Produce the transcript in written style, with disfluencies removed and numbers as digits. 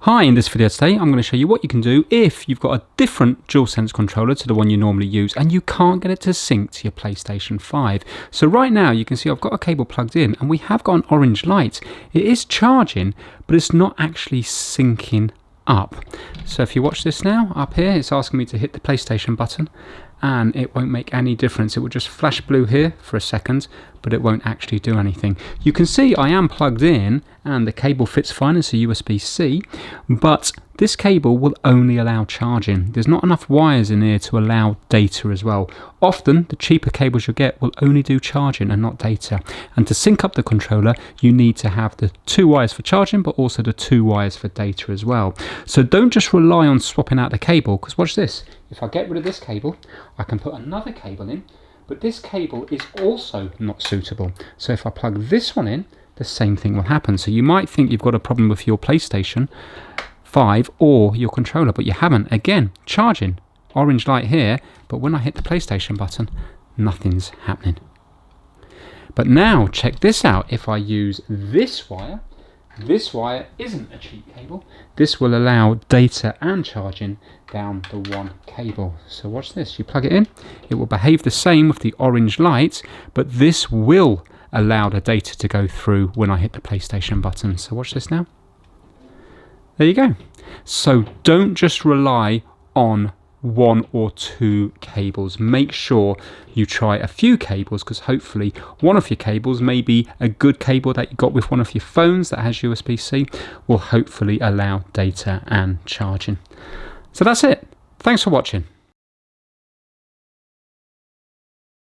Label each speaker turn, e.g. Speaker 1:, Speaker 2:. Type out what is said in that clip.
Speaker 1: Hi, in this video today I'm going to show you what you can do if you've got a different DualSense controller to the one you normally use and you can't get it to sync to your PlayStation 5. So right now you can see I've got a cable plugged in and we have got an orange light. It is charging, but it's not actually syncing up. So if you watch this now, up here it's asking me to hit the PlayStation button and it won't make any difference. It will just flash blue here for a second, but it won't actually do anything. You can see I am plugged in and the cable fits fine, it's a USB-C, but this cable will only allow charging. There's not enough wires in here to allow data as well. Often the cheaper cables you get will only do charging and not data. And to sync up the controller, you need to have the 2 wires for charging, but also the 2 wires for data as well. So don't just rely on swapping out the cable, because watch this. If I get rid of this cable, I can put another cable in, but this cable is also not suitable. So if I plug this one in, the same thing will happen. So you might think you've got a problem with your PlayStation 5 or your controller, but you haven't. Again, charging, orange light here, but when I hit the PlayStation button, nothing's happening. But now check this out. If I use this wire isn't a cheap cable. This will allow data and charging down the one cable. So watch this, you plug it in, it will behave the same with the orange light, but this will allow the data to go through when I hit the PlayStation button. So watch this now. There you go. So don't just rely on 1 or 2 cables. Make sure you try a few cables, because hopefully one of your cables, maybe a good cable that you got with one of your phones that has USB-C, will hopefully allow data and charging. So that's it. Thanks for watching.